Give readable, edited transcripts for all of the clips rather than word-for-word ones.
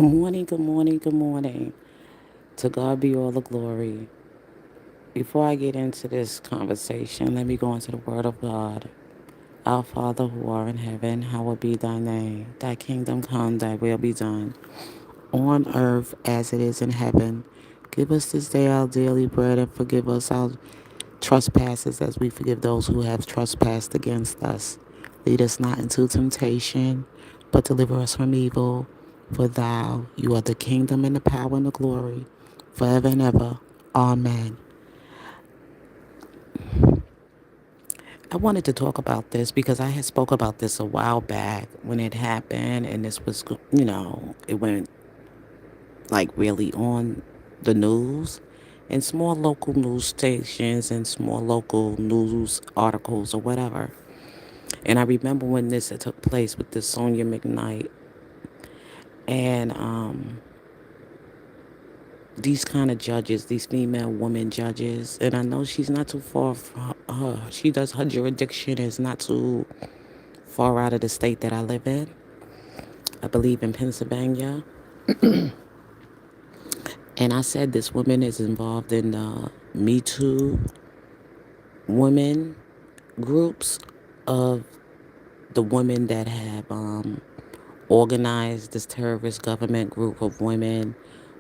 Good morning, good morning, good morning. To God be all the glory. Before I get into this conversation, let me go into the Word of God. Our Father who art in heaven, hallowed be thy name. Thy kingdom come, thy will be done, on earth as it is in heaven. Give us this day our daily bread and forgive us our trespasses as we forgive those who have trespassed against us. Lead us not into temptation, but deliver us from evil. For thou, you are the kingdom and the power and the glory, forever and ever. Amen. I wanted to talk about this because I had spoke about this a while back when it happened, and this was, it went like really on the news and small local news stations and small local news articles or whatever. And I remember when this had took place with this Sonya McKnight and these kind of judges, these female women judges. And I know she's not too far from her. She does her jurisdiction is not too far out of the state that I live in. I believe in Pennsylvania. And I said this woman is involved in the Me Too women groups of the women that have organized this terrorist government group of women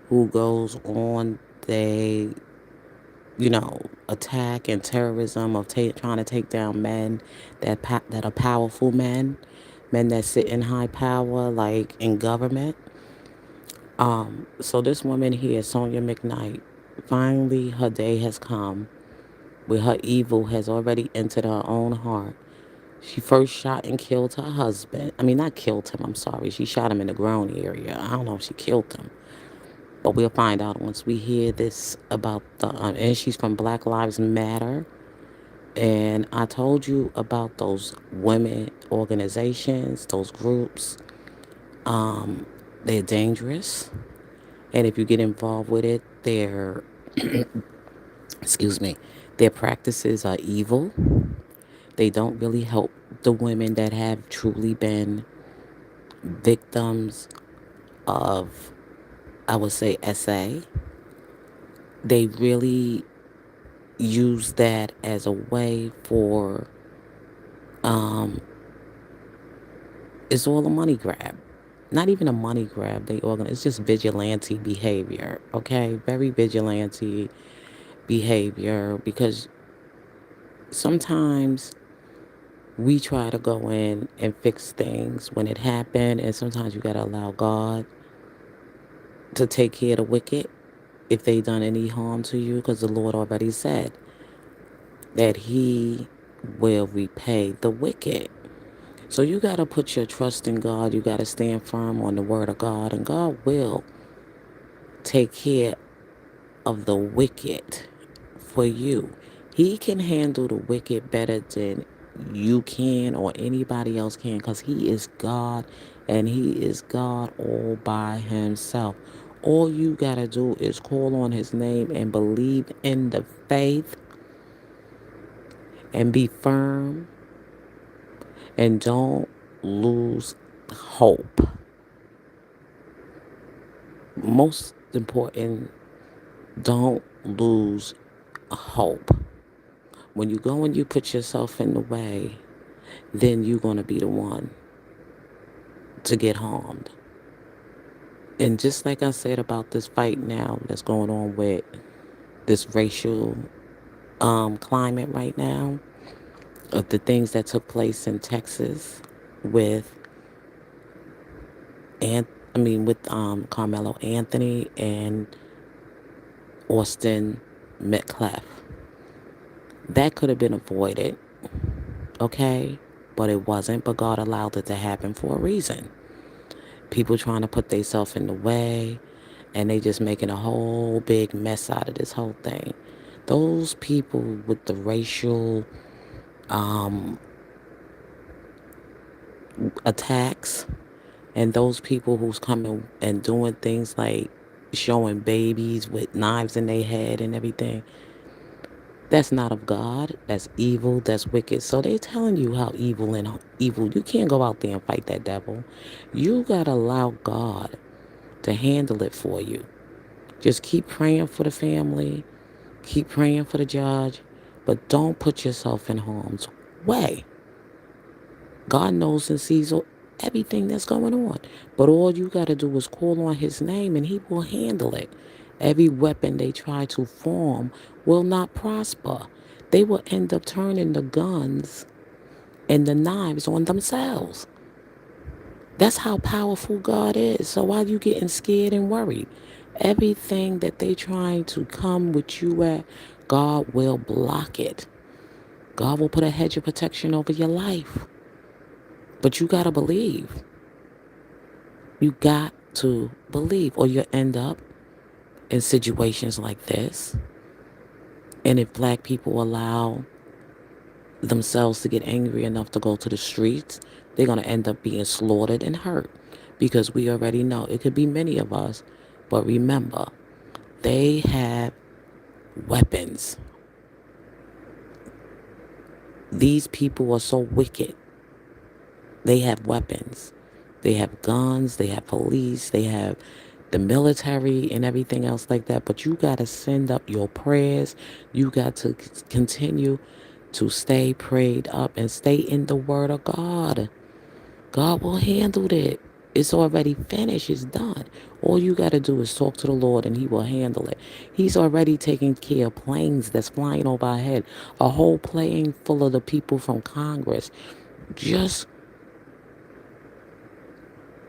who goes on they attack and terrorism of trying to take down men that are powerful men that sit in high power like in government. So this woman here, Sonya McKnight, finally her day has come where her evil has already entered her own heart. She first shot and killed her husband. I mean, not killed him, I'm sorry. She shot him in the groin area. I don't know if she killed him. But we'll find out once we hear this about and she's from Black Lives Matter. And I told you about those women organizations, those groups. They're dangerous. And if you get involved with it, excuse me, their practices are evil. They don't really help the women that have truly been victims of, I would say, SA. They really use that as a way for, it's all a money grab. Not even a money grab. It's just vigilante behavior, okay? Very vigilante behavior because sometimes we try to go in and fix things when it happened, and sometimes you got to allow God to take care of the wicked if they done any harm to you, because the Lord already said that he will repay the wicked. So you got to put your trust in God. You got to stand firm on the word of God, and God will take care of the wicked for you. He can handle the wicked better than you can or anybody else can, because he is God and he is God all by himself. All you got to do is call on his name and believe in the faith and be firm and don't lose hope. Most important, don't lose hope. When you go and you put yourself in the way, then you're going to be the one to get harmed. And just like I said about this fight now that's going on with this racial climate right now, of the things that took place in Texas with Carmelo Anthony and Austin Metcalf. That could have been avoided, okay? But it wasn't. But God allowed it to happen for a reason. People trying to put themselves in the way, and they just making a whole big mess out of this whole thing. Those people with the racial attacks, and those people who's coming and doing things like showing babies with knives in their head and everything, that's not of God. That's evil. That's wicked. So they telling you how evil and evil. You can't go out there and fight that devil. You gotta allow God to handle it for you. Just keep praying for the family, keep praying for the judge, but don't put yourself in harm's way. God knows and sees everything that's going on. But all you got to do is call on his name and he will handle it. Every weapon they try to form will not prosper. They will end up turning the guns and the knives on themselves. That's how powerful God is. So why are you getting scared and worried? Everything that they trying to come with you at, God will block it. God will put a hedge of protection over your life. But you got to believe. You got to believe, or you end up in situations like this. And if black people allow themselves to get angry enough to go to the streets, they're going to end up being slaughtered and hurt. Because we already know it could be many of us. But remember, they have weapons. These people are so wicked. They have weapons. They have guns, they have police, they have the military and everything else like that. But you got to send up your prayers. You got to continue to stay prayed up and stay in the word of God. God will handle it. It's already finished. It's done. All you got to do is talk to the Lord and he will handle it. He's already taking care of planes that's flying over our head. A whole plane full of the people from Congress just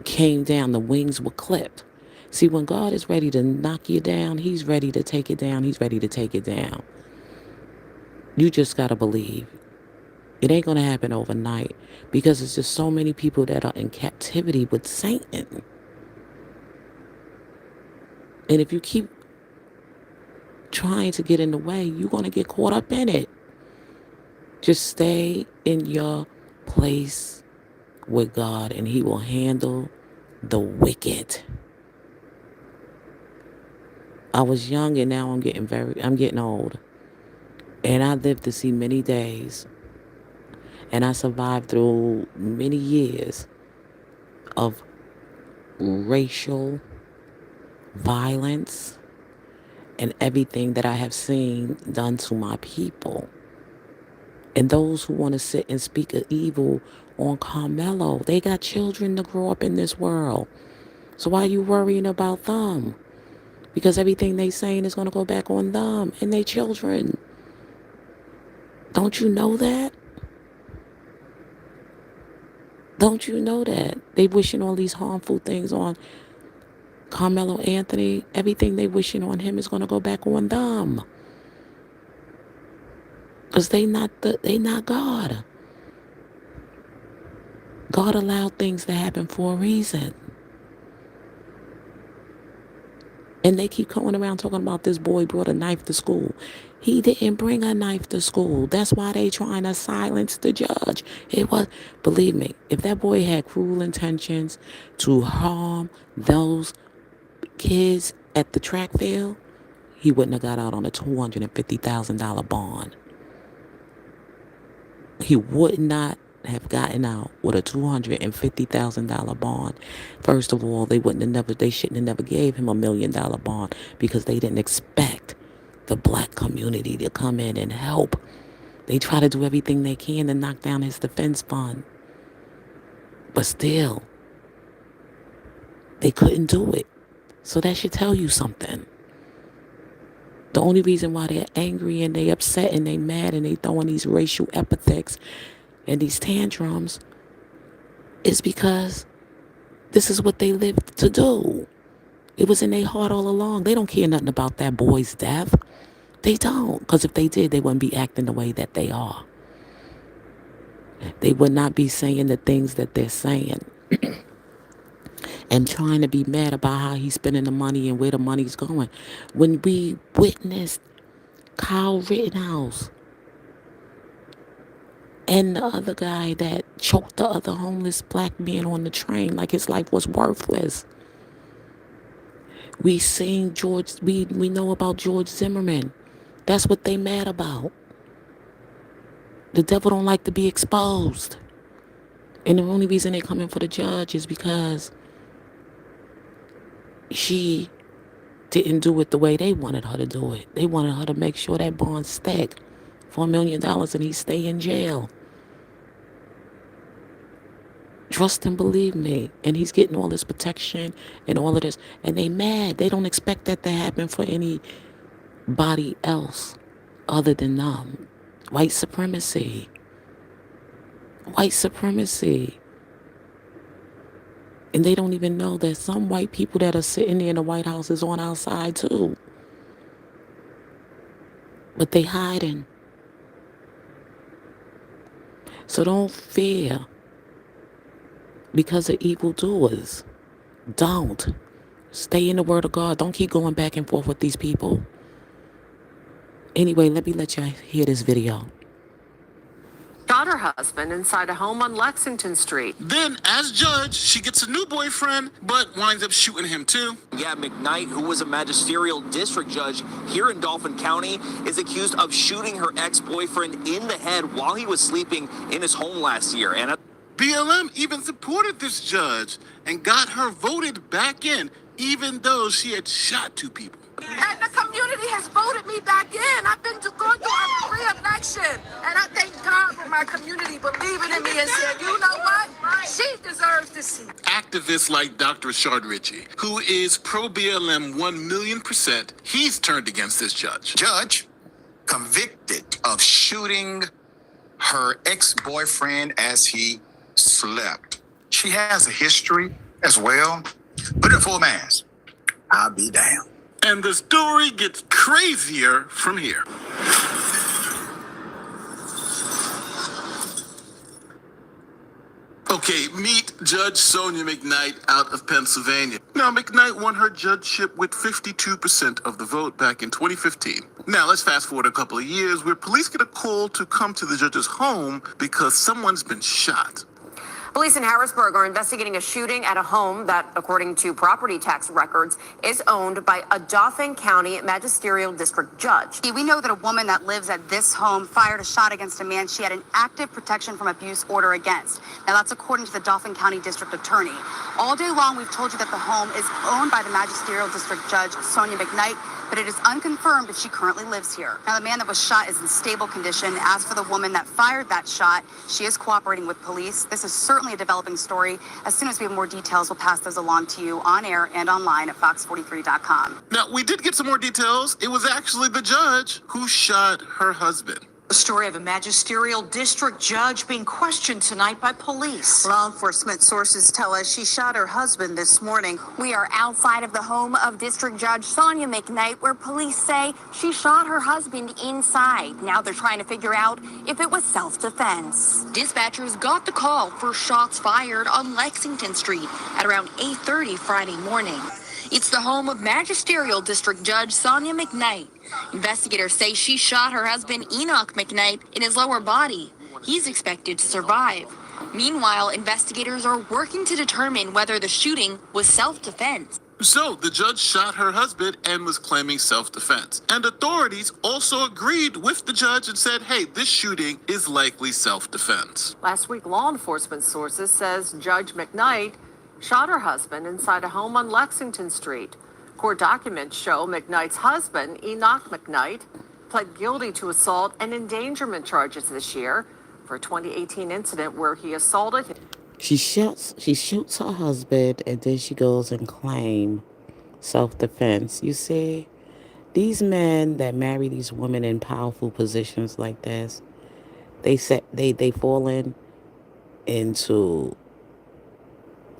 came down. The wings were clipped. See, when God is ready to knock you down, he's ready to take it down. He's ready to take it down. You just got to believe. It ain't going to happen overnight because there's just so many people that are in captivity with Satan. And if you keep trying to get in the way, you're going to get caught up in it. Just stay in your place with God and he will handle the wicked. I was young and now I'm getting old. And I lived to see many days. And I survived through many years of racial violence and everything that I have seen done to my people. And those who want to sit and speak of evil on Carmelo, they got children to grow up in this world. So why are you worrying about them? Because everything they saying is going to go back on them and their children. Don't you know that? Don't you know that? They wishing all these harmful things on Carmelo Anthony. Everything they wishing on him is going to go back on them. Because they not God. God allowed things to happen for a reason. And they keep going around talking about this boy brought a knife to school. He didn't bring a knife to school. That's why they trying to silence the judge. It was, believe me, if that boy had cruel intentions to harm those kids at the track field, he wouldn't have got out on a $250,000 bond. He would not have gotten out with a $250,000 bond. First of all, they shouldn't have never gave him $1 million bond because they didn't expect the black community to come in and help. They try to do everything they can to knock down his defense fund. But still, they couldn't do it. So that should tell you something. The only reason why they're angry and they upset and they mad and they throwing these racial epithets and these tantrums is because this is what they live to do. It was in their heart all along. They don't care nothing about that boy's death. They don't. Because if they did, they wouldn't be acting the way that they are. They would not be saying the things that they're saying. And trying to be mad about how he's spending the money and where the money's going. When we witnessed Kyle Rittenhouse and the other guy that choked the other homeless black man on the train like his life was worthless. We know about George Zimmerman. That's what they mad about. The devil don't like to be exposed. And the only reason they come in for the judge is because she didn't do it the way they wanted her to do it. They wanted her to make sure that bond stacked for $1 million and he stay in jail. Trust and believe me. And he's getting all this protection and all of this. And they mad. They don't expect that to happen for anybody else other than them. White supremacy. White supremacy. And they don't even know that some white people that are sitting there in the White House is on our side too. But they hiding. So don't fear because of evildoers. Don't. Stay in the word of God. Don't keep going back and forth with these people. Anyway, let y'all hear this video. Shot her husband inside a home on Lexington Street. Then, as judge, she gets a new boyfriend, but winds up shooting him too. Yeah, McKnight, who was a magisterial district judge here in Dauphin County, is accused of shooting her ex-boyfriend in the head while he was sleeping in his home last year. And BLM even supported this judge and got her voted back in, even though she had shot 2 people. And the community has voted me back in. I've been going through a free election. And I thank God for my community believing in me and saying, you know what? She deserves to see. Activists like Dr. Rashard Ritchie, who is pro-BLM 1,000,000%, he's turned against this judge. Judge convicted of shooting her ex-boyfriend as he slept. She has a history as well. Put it full mass. I'll be damned. And the story gets crazier from here. Okay, meet Judge Sonya McKnight out of Pennsylvania. Now, McKnight won her judgeship with 52% of the vote back in 2015. Now, let's fast forward a couple of years where police get a call to come to the judge's home because someone's been shot. Police in Harrisburg are investigating a shooting at a home that, according to property tax records, is owned by a Dauphin County magisterial district judge. We know that a woman that lives at this home fired a shot against a man she had an active protection from abuse order against. Now, that's according to the Dauphin County district attorney. All day long, we've told you that the home is owned by the magisterial district judge, Sonya McKnight, but it is unconfirmed if she currently lives here. Now, the man that was shot is in stable condition. As for the woman that fired that shot, she is cooperating with police. This is certainly a developing story. As soon as we have more details, we'll pass those along to you on air and online at fox43.com. Now, we did get some more details. It was actually the judge who shot her husband. The story of a magisterial district judge being questioned tonight by police. Law enforcement sources tell us she shot her husband this morning. We are outside of the home of District Judge Sonya McKnight, where police say she shot her husband inside. Now they're trying to figure out if it was self-defense. Dispatchers got the call for shots fired on Lexington Street at around 8:30 Friday morning. It's the home of magisterial district judge Sonya McKnight. Investigators say she shot her husband Enoch McKnight in his lower body. He's expected to survive. Meanwhile, investigators are working to determine whether the shooting was self-defense. So, the judge shot her husband and was claiming self-defense. And authorities also agreed with the judge and said, hey, this shooting is likely self-defense. Last week, law enforcement sources says Judge McKnight shot her husband inside a home on Lexington Street. Court documents show McKnight's husband, Enoch McKnight, pled guilty to assault and endangerment charges this year for a 2018 incident where he assaulted him. She shoots her husband, and then she goes and claim self-defense. You see, these men that marry these women in powerful positions like this, they fall into,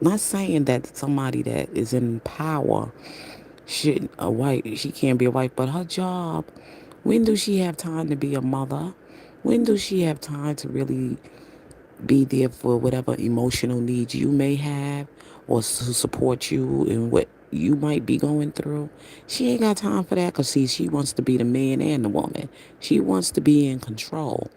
not saying that somebody that is in power she can't be a wife, but her job, when do she have time to be a mother? When do she have time to really be there for whatever emotional needs you may have or to support you in what you might be going through? She ain't got time for that because, see, she wants to be the man and the woman. She wants to be in control.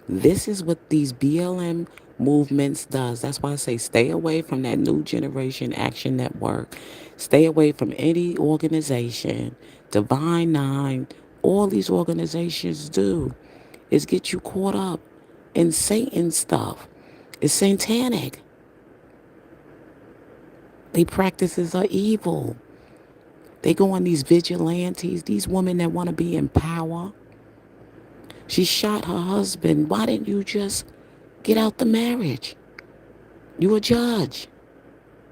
This is what these BLM movements does. That's why I say stay away from that New Generation Action Network. Stay away from any organization. Divine Nine, all these organizations do is get you caught up in Satan stuff. It's satanic. Their practices are evil. They go on these vigilantes, these women that want to be in power. She shot her husband. Why didn't you just get out the marriage? You a judge.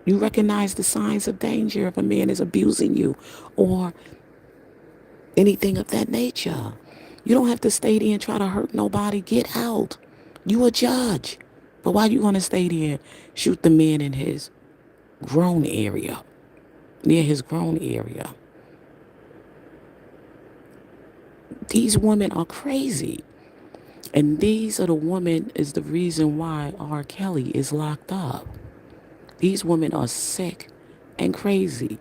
You recognize the signs of danger if a man is abusing you or anything of that nature. You don't have to stay there and try to hurt nobody. Get out. You a judge. But why you gonna stay there, shoot the man in his grown area, near his grown area? These women are crazy. And these are the women is the reason why R. Kelly is locked up. These women are sick and crazy.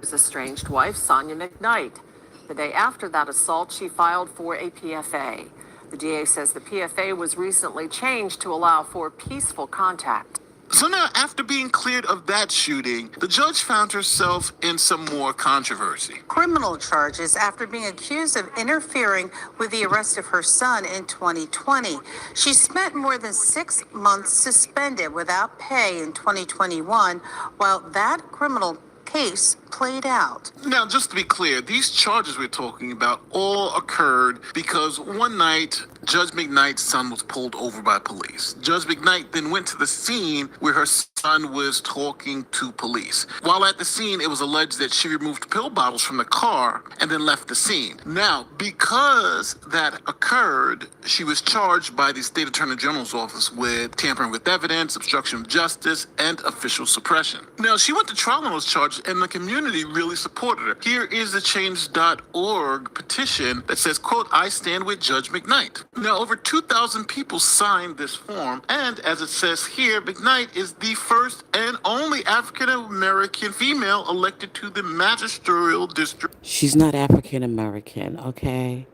His estranged wife, Sonya McKnight. The day after that assault, she filed for a PFA. The DA says the PFA was recently changed to allow for peaceful contact. So now, after being cleared of that shooting, the judge found herself in some more controversy. Criminal charges after being accused of interfering with the arrest of her son in 2020. She spent more than 6 months suspended without pay in 2021 while that criminal case played out. Now, just to be clear, these charges we're talking about all occurred because one night, Judge McKnight's son was pulled over by police. Judge McKnight then went to the scene where her son was talking to police. While at the scene, it was alleged that she removed pill bottles from the car and then left the scene. Now, because that occurred, she was charged by the State Attorney General's office with tampering with evidence, obstruction of justice, and official suppression. Now, she went to trial on those charges, and the community really supported her. Here is the change.org petition that says, quote, "I stand with Judge McKnight." Now, over 2,000 people signed this form, and as it says here, McKnight is the first and only African-American female elected to the magisterial district. She's not African American, okay?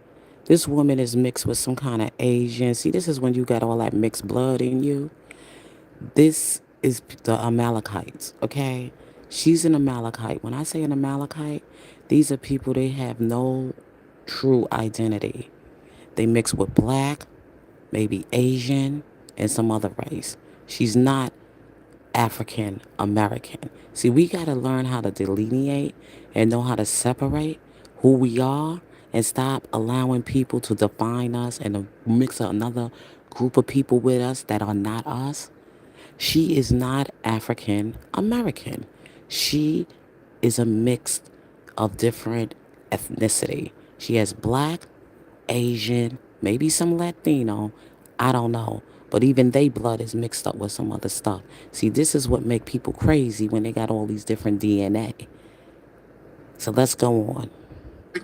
This woman is mixed with some kind of Asian. See, this is when you got all that mixed blood in you. This is the Amalekites, okay? She's an Amalekite. When I say an Amalekite, these are people, they have no true identity. They mix with black, maybe Asian, and some other race. She's not African American. See, we got to learn how to delineate and know how to separate who we are and stop allowing people to define us and to mix another group of people with us that are not us. She is not African American. She is a mix of different ethnicity. She has black, Asian, maybe some Latino. I don't know. But even they blood is mixed up with some other stuff. See, this is what make people crazy when they got all these different DNA. So let's go on.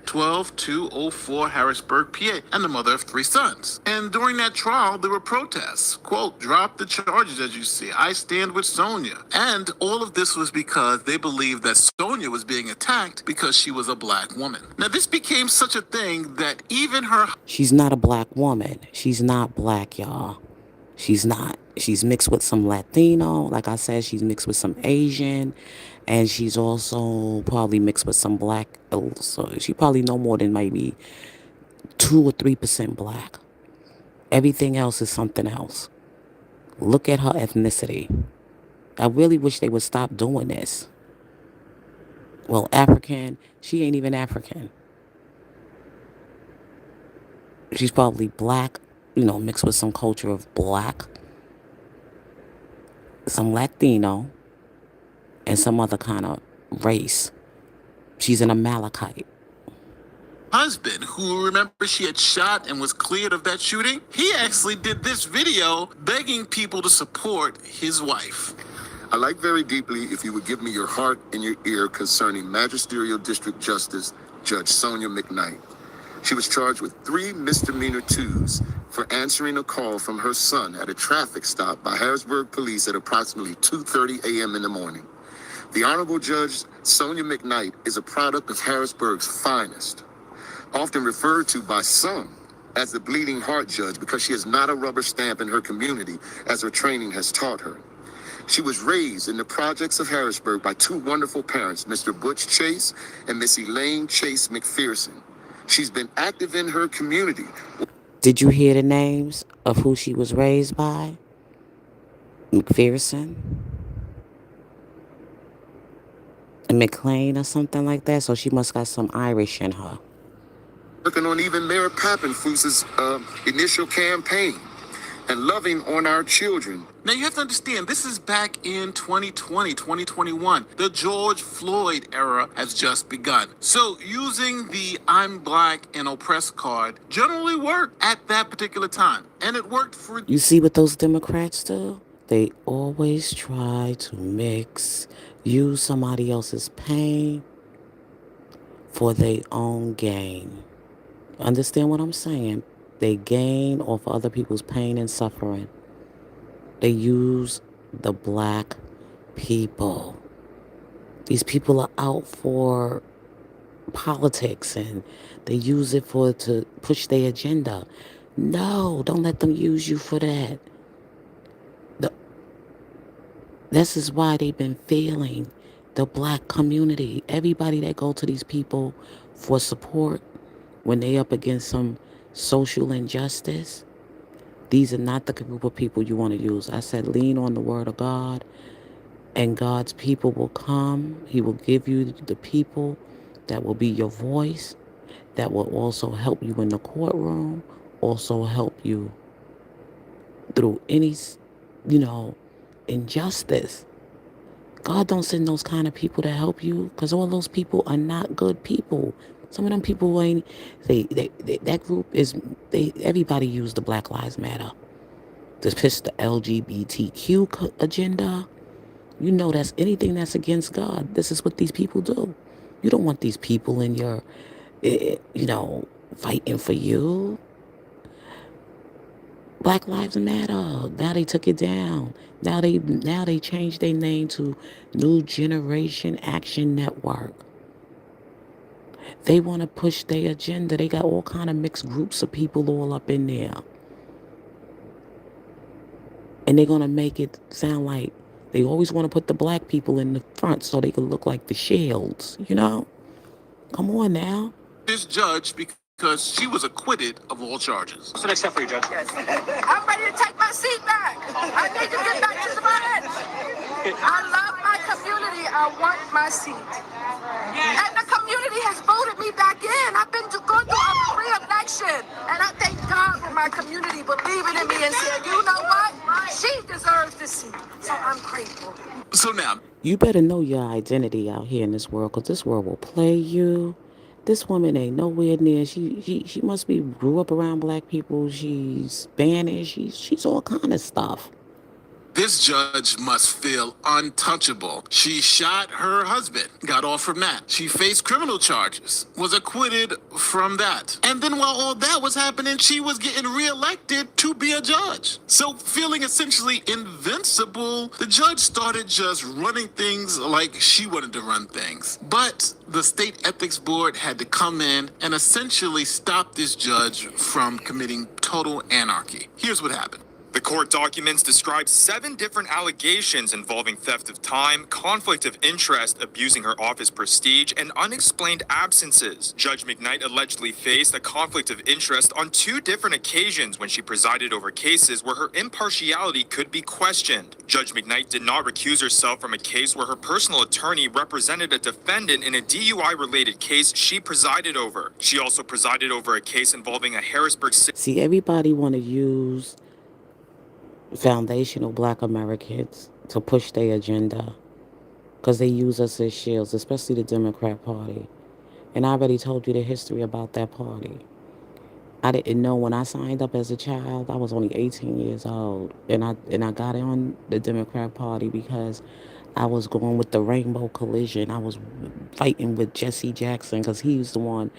12204 Harrisburg, PA, and the mother of 3 sons. And during that trial, there were protests. Quote, "Drop the charges, as you see. I stand with Sonya." And all of this was because they believed that Sonya was being attacked because she was a black woman. Now, this became such a thing that even her... She's not a black woman. She's not black, y'all. She's not. She's mixed with some Latino. Like I said, she's mixed with some Asian. And she's also probably mixed with some black. So she probably no more than maybe 2 or 3% black. Everything else is something else. Look at her ethnicity. I really wish they would stop doing this. Well, African, she ain't even African. She's probably black, mixed with some culture of black, some Latino, and some other kind of race. She's an Amalekite. husband, who, remember, she had shot and was cleared of that shooting, he actually did this video begging people to support his wife. I'd like very deeply if you would give me your heart and your ear concerning Magisterial District Justice Judge Sonya McKnight. She was charged with 3 misdemeanor twos for answering a call from her son at a traffic stop by Harrisburg police at approximately 2:30 a.m. in the morning. The Honorable Judge Sonya McKnight is a product of Harrisburg's finest, often referred to by some as the bleeding heart judge because she is not a rubber stamp in her community as her training has taught her. She was raised in the projects of Harrisburg by 2 wonderful parents, Mr. Butch Chase and Miss Elaine Chase McPherson. She's been active in her community. Did you hear the names of who she was raised by? McPherson, McLean or something like that. So she must got some Irish in her. Working on even Mayor Pappenfuss's initial campaign and loving on our children. Now you have to understand, this is back in 2020, 2021. The George Floyd era has just begun. So using the I'm black and oppressed card generally worked at that particular time. And it worked for... You see what those Democrats do? They always try to use somebody else's pain for their own gain. Understand what I'm saying? They gain off other people's pain and suffering. They use the black people. These people are out for politics and they use it to push their agenda. No, don't let them use you for that. This is why they've been failing the black community. Everybody that go to these people for support when they up against some social injustice, these are not the group of people you want to use. I said lean on the word of God and God's people will come. He will give you the people that will be your voice, that will also help you in the courtroom, also help you through any, injustice. God don't send those kind of people to help you because all those people are not good people. Some of them people ain't, that group is, everybody use the Black Lives Matter to push the LGBTQ agenda. You know that's anything that's against God. This is what these people do. You don't want these people in your, fighting for you. Black Lives Matter. Now they took it down. Now they changed their name to New Generation Action Network. They want to push their agenda. They got all kind of mixed groups of people all up in there. And they're going to make it sound like they always want to put the black people in the front so they can look like the shields, Come on now. this judge because she was acquitted of all charges. What's the next step for you, Judge? Yes. I'm ready to take my seat back. I need to get back to the bench. I love my community. I want my seat. And the community has voted me back in. I've been going through a free election. And I thank God for my community believing in me and saying, you know what? She deserves this seat. So I'm grateful. So now, You better know your identity out here in this world because this world will play you. This woman ain't nowhere near. She must be grew up around black people. She's Spanish. She's all kind of stuff. this judge must feel untouchable. She shot her husband, got off from that. She faced criminal charges, was acquitted from that. And then while all that was happening, she was getting reelected to be a judge. So feeling essentially invincible, the judge started just running things like she wanted to run things. But the state ethics board had to come in and essentially stop this judge from committing total anarchy. Here's what happened. The court documents describe 7 different allegations involving theft of time, conflict of interest, abusing her office prestige, and unexplained absences. Judge McKnight allegedly faced a conflict of interest on 2 different occasions when she presided over cases where her impartiality could be questioned. Judge McKnight did not recuse herself from a case where her personal attorney represented a defendant in a DUI-related case she presided over. She also presided over a case involving a Harrisburg... See, everybody want to use foundational black Americans to push their agenda because they use us as shields, especially the Democrat Party. And I already told you the history about that party. I didn't know when I signed up as a child. I was only 18 years old, and I got on the Democrat Party because I was going with the Rainbow Collision. I was fighting with Jesse Jackson because he's the one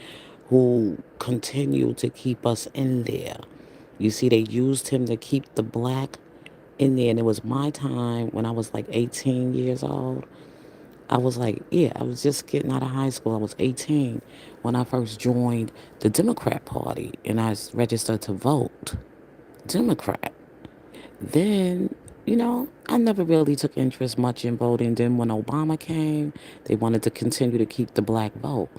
who continued to keep us in there. You see, they used him to keep the black in there, and it was my time when I was like 18 years old. I was like, I was just getting out of high school. I was 18 when I first joined the Democrat Party, and I was registered to vote Democrat. Then, I never really took interest much in voting. Then when Obama came, they wanted to continue to keep the black vote.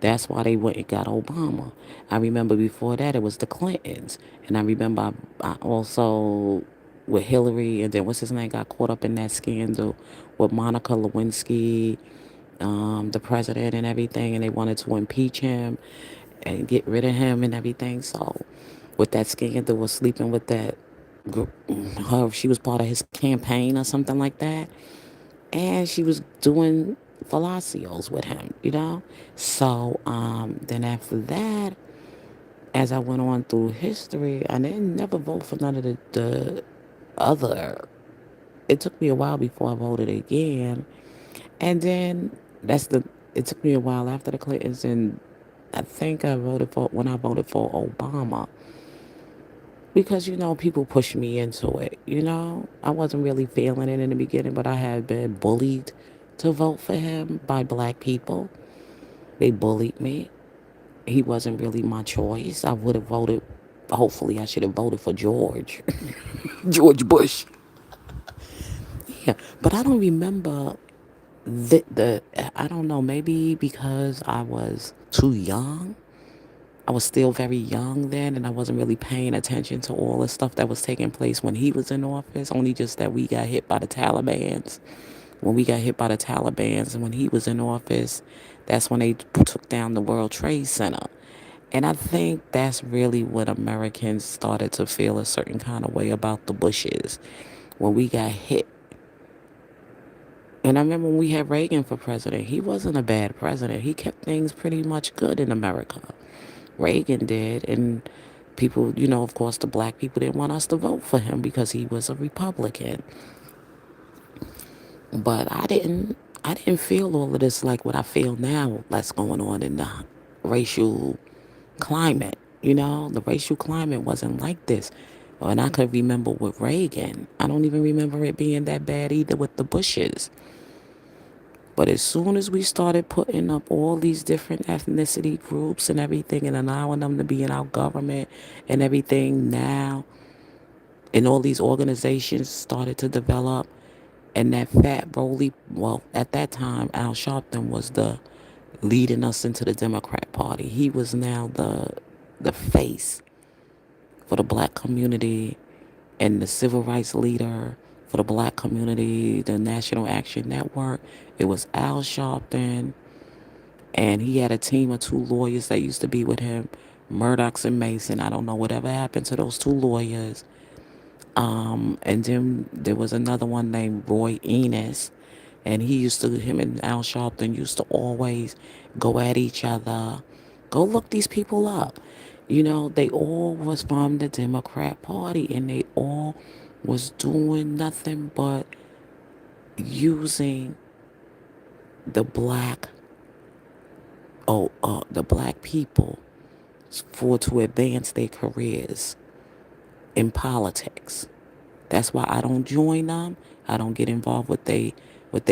That's why they went and got Obama. I remember before that it was the Clintons. And I remember I also, with Hillary, and then what's his name, got caught up in that scandal with Monica Lewinsky the president and everything, and they wanted to impeach him and get rid of him and everything. So, with that scandal was sleeping with that group, her, she was part of his campaign or something like that, and she was doing falacios with him, you know. So, then after that, as I went on through history, I didn't never vote for none of the other. It took me a while before I voted again, and then that's the. It took me a while after the Clintons, and I think I voted for when I voted for Obama because people pushed me into it. I wasn't really feeling it in the beginning, but I had been bullied to vote for him by black people. They bullied me. He wasn't really my choice. I would have voted. Hopefully, I should have voted for George, George Bush. Yeah, but I don't remember the. I don't know. Maybe because I was too young. I was still very young then, and I wasn't really paying attention to all the stuff that was taking place when he was in office. Only just that we got hit by the Taliban's. When we got hit by the Taliban's, and when he was in office, that's when they took down the World Trade Center. And I think that's really when Americans started to feel a certain kind of way about the Bushes when we got hit. And I remember when we had Reagan for president, he wasn't a bad president. He kept things pretty much good in America. Reagan did. And people, of course, the black people didn't want us to vote for him because he was a Republican. But I didn't feel all of this like what I feel now that's going on in the racial climate. The racial climate wasn't like this. And I could remember with Reagan. I don't even remember it being that bad either with the Bushes. But as soon as we started putting up all these different ethnicity groups and everything and allowing them to be in our government and everything now, and all these organizations started to develop, and that fat roly, well, at that time, Al Sharpton was the leading us into the Democrat Party. He was now the face for the black community and the civil rights leader for the black community, the National Action Network. It was Al Sharpton, and he had a team of two lawyers that used to be with him, Murdoch's and Mason. I don't know whatever happened to those two lawyers. And then there was another one named Roy Enos, and him and Al Sharpton used to always go at each other. Go look these people up. They all was from the Democrat Party, and they all was doing nothing but using the the black people for to advance their careers in politics. That's why I don't join them. I don't get involved with they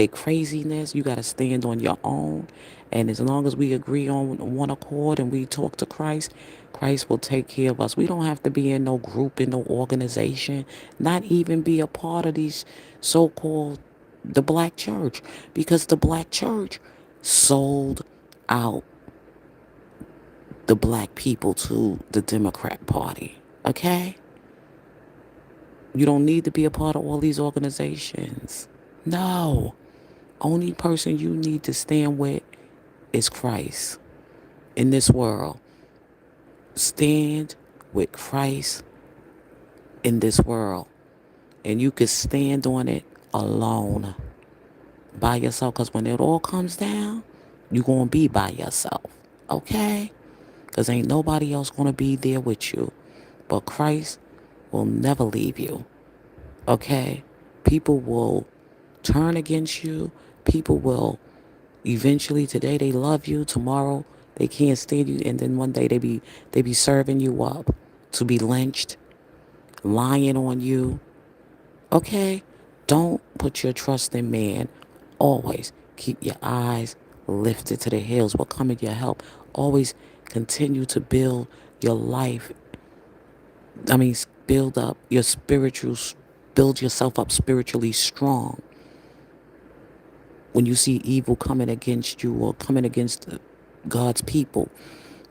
craziness. You got to stand on your own. And as long as we agree on one accord and we talk to Christ, Christ will take care of us. We don't have to be in no group, in no organization, not even be a part of these so-called the black church, because the black church sold out the black people to the Democrat Party. Okay? You don't need to be a part of all these organizations. No. Only person you need to stand with is Christ in this world. Stand with Christ in this world. And you can stand on it alone, by yourself. Because when it all comes down, you're going to be by yourself. Okay? Because ain't nobody else going to be there with you. But Christ will never leave you. Okay? People will turn against you. People will eventually, today they love you, tomorrow they can't stand you, and then one day they be serving you up to be lynched, lying on you. Okay? Don't put your trust in man. Always keep your eyes lifted to the hills. What cometh your help? Always continue to build your life. Build up your build yourself up spiritually strong. When you see evil coming against you or coming against God's people,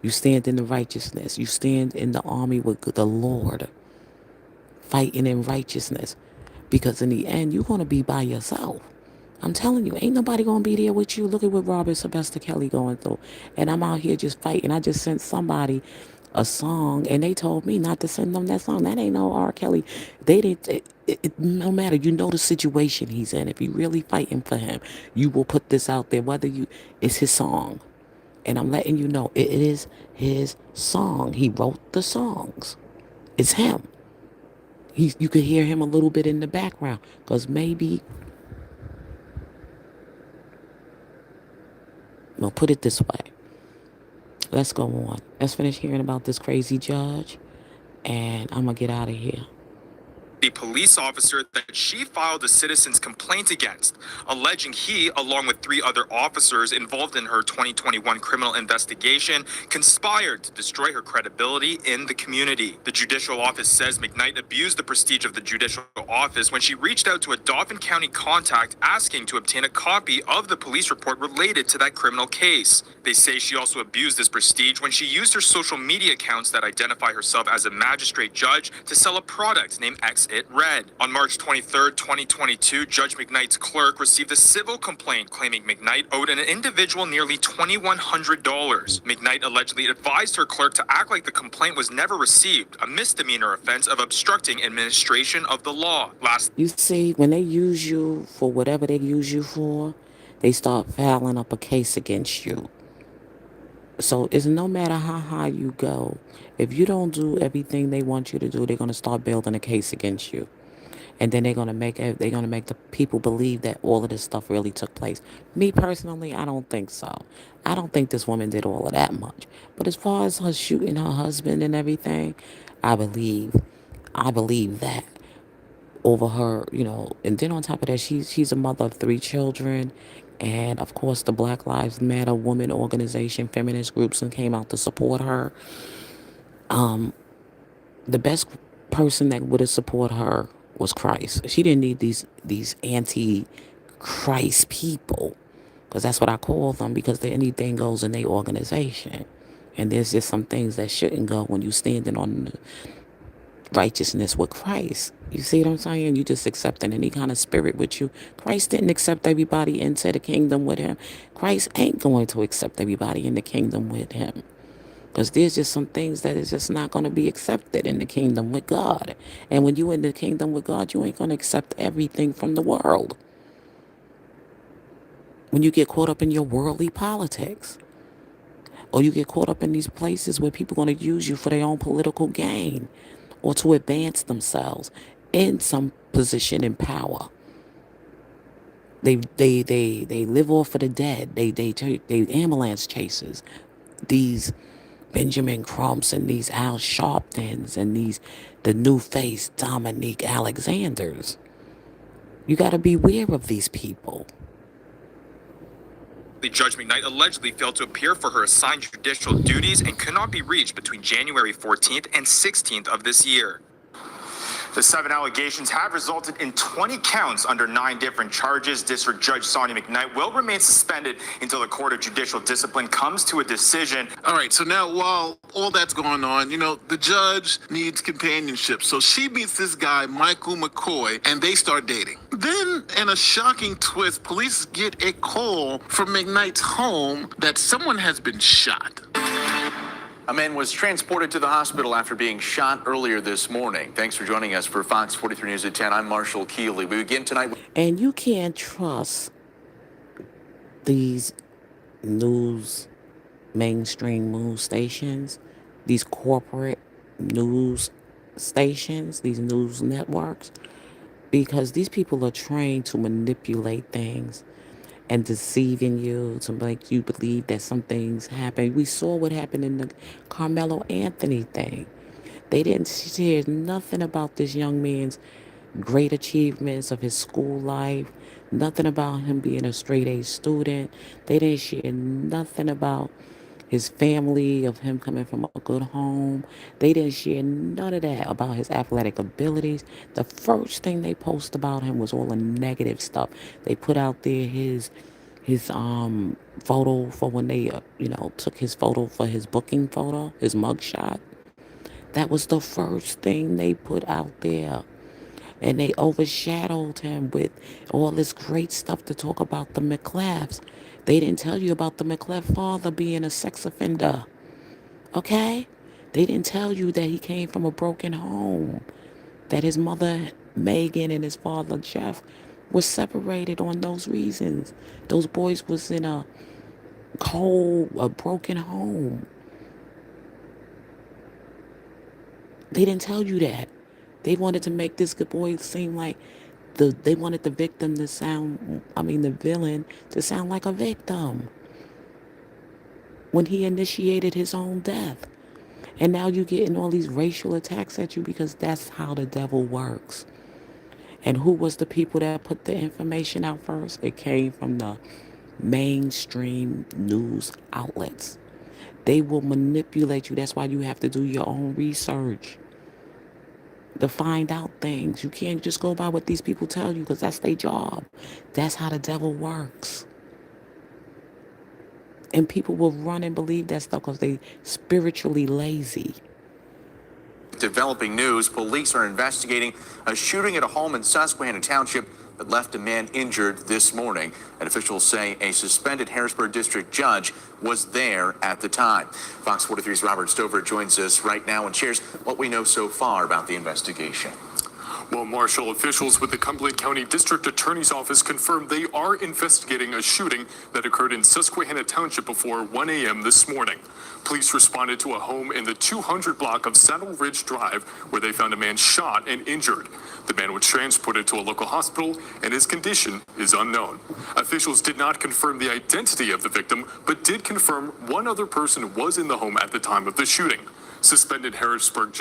you stand in the righteousness. You stand in the army with the Lord, fighting in righteousness. Because in the end, you're going to be by yourself. I'm telling you, ain't nobody gonna be there with you. Look at what Robert Sylvester Kelly going through. And I'm out here just fighting. I just sent somebody a song and they told me not to send them that song. That ain't no R. Kelly. They didn't no matter, you know the situation he's in. If you really fighting for him, you will put this out there, whether you it's his song. And I'm letting you know it is his song. He wrote the songs. It's him. You could hear him a little bit in the background because maybe, well, put it this way. Let's go on. Let's finish hearing about this crazy judge, and I'm going to get out of here. The police officer that she filed a citizen's complaint against, alleging he, along with 3 other officers involved in her 2021 criminal investigation, conspired to destroy her credibility in the community. The judicial office says McKnight abused the prestige of the judicial office when she reached out to a Dauphin County contact asking to obtain a copy of the police report related to that criminal case. They say she also abused this prestige when she used her social media accounts that identify herself as a magistrate judge to sell a product named X It Red. On March 23rd, 2022, Judge McKnight's clerk received a civil complaint claiming McKnight owed an individual nearly $2,100. McKnight allegedly advised her clerk to act like the complaint was never received, a misdemeanor offense of obstructing administration of the law. You see, when they use you for whatever they use you for, they start filing up a case against you. So it's no matter how high you go, if you don't do everything they want you to do, they're gonna start building a case against you, and then they're gonna make the people believe that all of this stuff really took place. Me personally, I don't think so. I don't think this woman did all of that much. But as far as her shooting her husband and everything, I believe, I believe that over her, and then on top of that, she's a mother of 3 children, and of course the Black Lives Matter woman organization, feminist groups, and came out to support her. The best person that would have supported her was Christ. She didn't need these anti-Christ people, because that's what I call them, because anything goes in their organization, and there's just some things that shouldn't go when you standing on righteousness with Christ. You see what I'm saying? You just accepting any kind of spirit with you. Christ didn't accept everybody into the kingdom with him. Christ ain't going to accept everybody in the kingdom with him. Because there's just some things that is just not going to be accepted in the kingdom with God. And when you in the kingdom with God, you ain't going to accept everything from the world. When you get caught up in your worldly politics, or you get caught up in these places where people are going to use you for their own political gain or to advance themselves in some position in power. They live off of the dead. They ambulance chasers. These Benjamin Crumps and these Al Sharptons and the new face Dominique Alexanders. You got to beware of these people. Judge McKnight allegedly failed to appear for her assigned judicial duties and could not be reached between January 14th and 16th of this year. The 7 allegations have resulted in 20 counts under 9 different charges. District Judge Sonya McKnight will remain suspended until the Court of Judicial Discipline comes to a decision. All right, so now while all that's going on, the judge needs companionship. So she meets this guy, Michael McCoy, and they start dating. Then, in a shocking twist, police get a call from McKnight's home that someone has been shot. A man was transported to the hospital after being shot earlier this morning. Thanks for joining us for Fox 43 News at 10. I'm Marshall Keeley. We begin tonight with... And you can't trust these mainstream news stations, these corporate news stations, these news networks, because these people are trained to manipulate things and deceiving you to make you believe that some things happen. We saw what happened in the Carmelo Anthony thing. They didn't share nothing about this young man's great achievements of his school life, nothing about him being a straight A student. They didn't share nothing about his family, of him coming from a good home. They didn't share none of that about his athletic abilities. The first thing they posted about him was all the negative stuff. They put out there his photo for when they took his photo for his booking photo, his mugshot. That was the first thing they put out there. And they overshadowed him with all this great stuff to talk about the McCleffs. They didn't tell you about the McCleff father being a sex offender. Okay? They didn't tell you that he came from a broken home, that his mother, Megan, and his father, Jeff, were separated on those reasons. Those boys was in a broken home. They didn't tell you that. They wanted to make this good boy seem like they wanted the victim to sound, the villain to sound like a victim when he initiated his own death. And now you're getting all these racial attacks at you because that's how the devil works. And who was the people that put the information out first? It came from the mainstream news outlets. They will manipulate you. That's why you have to do your own research to find out things. You can't just go by what these people tell you because that's their job. That's how the devil works. And people will run and believe that stuff because they spiritually lazy. Developing news, police are investigating a shooting at a home in Susquehanna Township that left a man injured this morning. And officials say a suspended Harrisburg District judge was there at the time. Fox 43's Robert Stover joins us right now and shares what we know so far about the investigation. Well, Marshall, officials with the Cumberland County District Attorney's Office confirmed they are investigating a shooting that occurred in Susquehanna Township before 1 a.m. this morning. Police responded to a home in the 200 block of Saddle Ridge Drive where they found a man shot and injured. The man was transported to a local hospital and his condition is unknown. Officials did not confirm the identity of the victim, but did confirm one other person was in the home at the time of the shooting. Suspended Harrisburg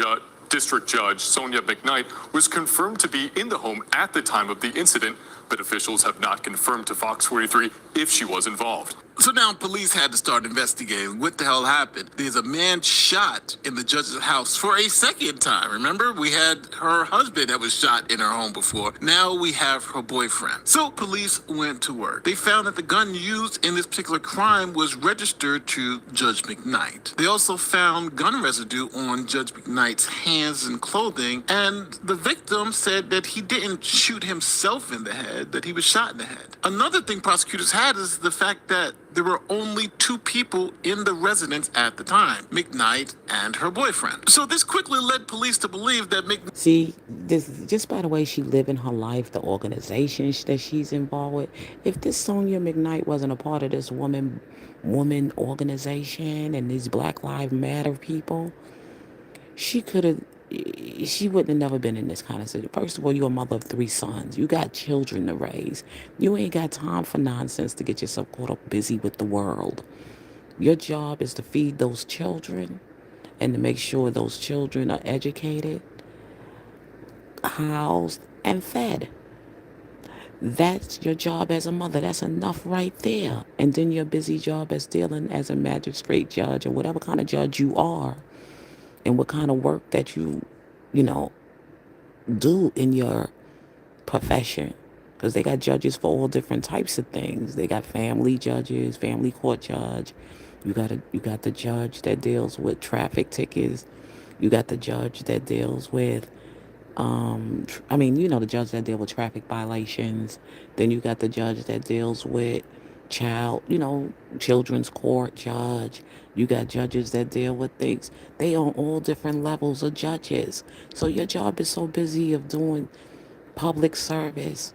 District Judge Sonya McKnight was confirmed to be in the home at the time of the incident, but officials have not confirmed to Fox 43 if she was involved. So now police had to start investigating what the hell happened. There's a man shot in the judge's house for a second time. Remember, we had her husband that was shot in her home before. Now we have her boyfriend. So police went to work. They found that the gun used in this particular crime was registered to Judge McKnight. They also found gun residue on Judge McKnight's hands and clothing, and the victim said that he didn't shoot himself in the head, that he was shot in the head. Another thing prosecutors had is the fact that there were only two people in the residence at the time, McKnight and her boyfriend. So this quickly led police to believe that McKnight... See, this just by the way she living her life, the organization that she's involved with. If this Sonya McKnight wasn't a part of this woman organization and these Black Lives Matter people, she wouldn't have never been in this kind of situation. First of all, you're a mother of 3 sons. You got children to raise. You ain't got time for nonsense to get yourself caught up busy with the world. Your job is to feed those children and to make sure those children are educated, housed, and fed. That's your job as a mother. That's enough right there. And then your busy job as dealing as a magistrate judge or whatever kind of judge you are, and what kind of work that you do in your profession. Because they got judges for all different types of things. They got family judges, family court judge. You got the judge that deals with traffic tickets. You got the judge that deals with the judge that deal with traffic violations. Then you got the judge that deals with children's court judge. You got judges that deal with things. They on all different levels of judges. So your job is so busy of doing public service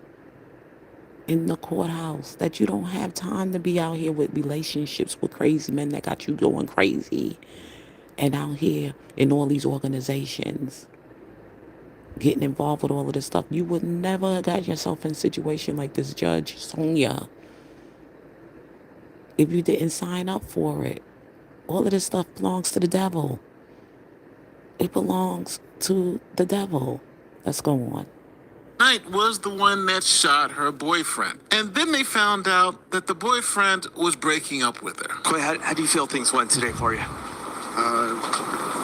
in the courthouse that you don't have time to be out here with relationships with crazy men that got you going crazy, and out here in all these organizations getting involved with all of this stuff. You would never have got yourself in a situation like this Judge Sonya if you didn't sign up for it. All of this stuff belongs to the devil. It belongs to the devil. Let's go on. Knight was the one that shot her boyfriend. And then they found out that the boyfriend was breaking up with her. Clay, how do you feel things went today for you?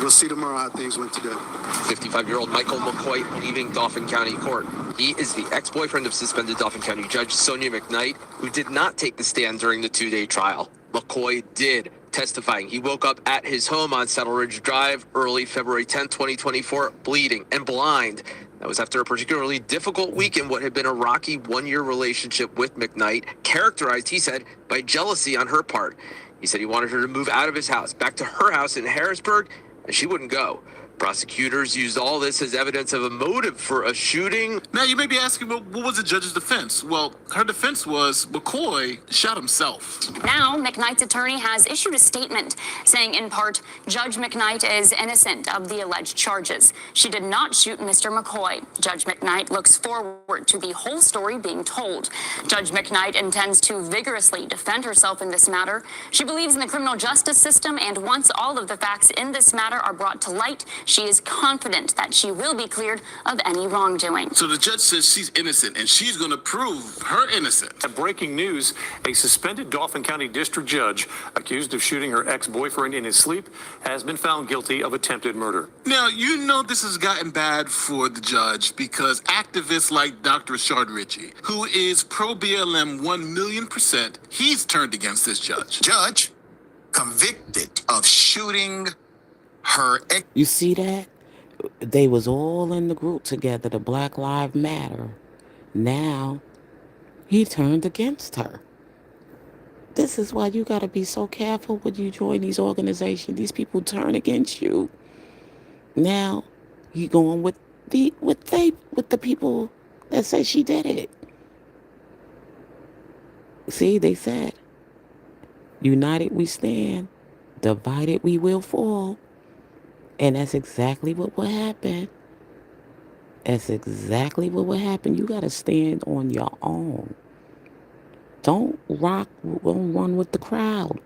We'll see tomorrow how things went today. 55-year-old Michael McCoy leaving Dauphin County Court. He is the ex-boyfriend of suspended Dauphin County Judge Sonya McKnight, who did not take the stand during the 2-day trial. McCoy did, testifying he woke up at his home on Saddle Ridge Drive early February 10, 2024, bleeding and blind. That was after a particularly difficult week in what had been a rocky one-year relationship with McKnight, characterized, he said, by jealousy on her part. He said he wanted her to move out of his house, back to her house in Harrisburg, and she wouldn't go. Prosecutors used all this as evidence of a motive for a shooting. Now, you may be asking, well, what was the judge's defense? Well, her defense was McCoy shot himself. Now, McKnight's attorney has issued a statement saying, in part, Judge McKnight is innocent of the alleged charges. She did not shoot Mr. McCoy. Judge McKnight looks forward to the whole story being told. Judge McKnight intends to vigorously defend herself in this matter. She believes in the criminal justice system, and once all of the facts in this matter are brought to light, she is confident that she will be cleared of any wrongdoing. So the judge says she's innocent, and she's going to prove her innocence. Breaking news, a suspended Dauphin County district judge accused of shooting her ex-boyfriend in his sleep has been found guilty of attempted murder. Now, you know this has gotten bad for the judge because activists like Dr. Rashard Ritchie, who is pro-BLM 1,000,000%, he's turned against this judge. Judge convicted of shooting her ex. You see that? They was all in the group together, the Black Lives Matter. Now, he turned against her. This is why you got to be so careful when you join these organizations. These people turn against you. Now, you going with the people that say she did it. See, they said, united we stand, divided we will fall. And that's exactly what will happen. That's exactly what will happen. You got to stand on your own. Don't run with the crowd.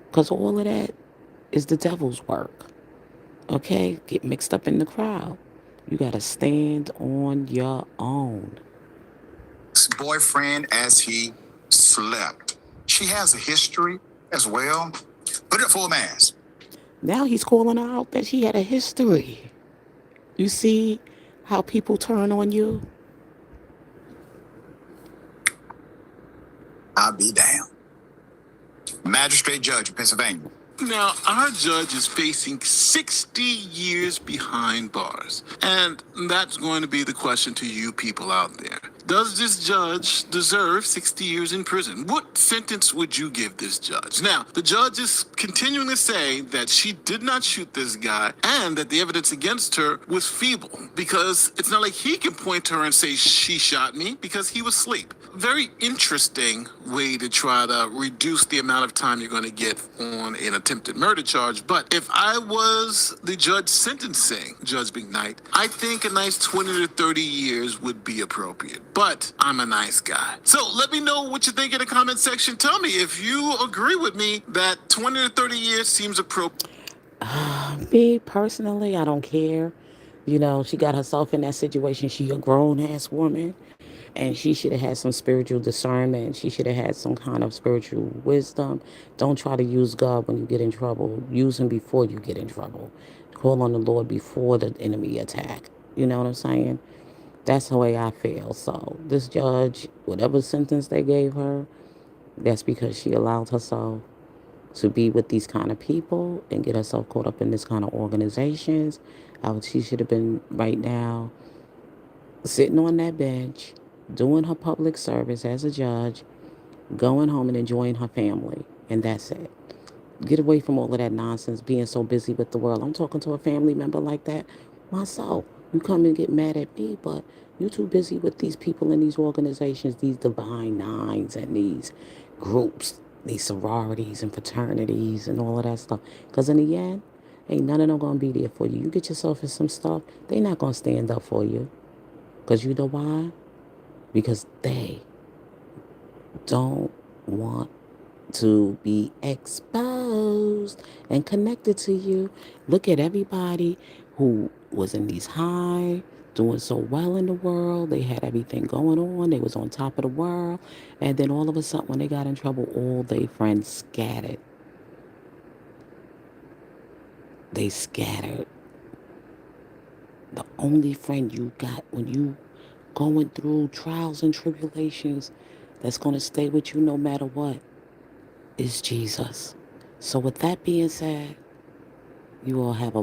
Because all of that is the devil's work. Okay? Get mixed up in the crowd. You got to stand on your own. Boyfriend as he slept. She has a history as well. Put it full mass. Now he's calling her out that she had a history. You see how people turn on you? I'll be damned. Magistrate judge of Pennsylvania. Now, our judge is facing 60 years behind bars. And that's going to be the question to you people out there. Does this judge deserve 60 years in prison? What sentence would you give this judge? Now, the judge is continuing to say that she did not shoot this guy and that the evidence against her was feeble because it's not like he can point to her and say she shot me because he was asleep. Very interesting way to try to reduce the amount of time you're going to get on an attempted murder charge. But if I was the judge sentencing Judge McKnight, I think a nice 20 to 30 years would be appropriate. But I'm a nice guy. So let me know what you think in the comment section. Tell me if you agree with me that 20 to 30 years seems appropriate. Me, personally, I don't care. You know, she got herself in that situation. She a grown-ass woman. And she should have had some spiritual discernment. She should have had some kind of spiritual wisdom. Don't try to use God when you get in trouble. Use him before you get in trouble. Call on the Lord before the enemy attack. You know what I'm saying? That's the way I feel. So this judge, whatever sentence they gave her, that's because she allowed herself to be with these kind of people and get herself caught up in this kind of organizations. She should have been right now sitting on that bench, doing her public service as a judge, going home and enjoying her family. And that's it. Get away from all of that nonsense, being so busy with the world. I'm talking to a family member like that myself. You come and get mad at me, but you're too busy with these people in these organizations, these Divine Nines and these groups, these sororities and fraternities and all of that stuff. Because in the end, ain't none of them going to be there for you. You get yourself in some stuff, they not going to stand up for you. Because you know why? Because they don't want to be exposed and connected to you. Look at everybody who was in these high, doing so well in the world. They had everything going on. They was on top of the world. And then all of a sudden, when they got in trouble, all their friends scattered. They scattered. The only friend you got when you going through trials and tribulations that's going to stay with you no matter what is Jesus. So with that being said, you all have a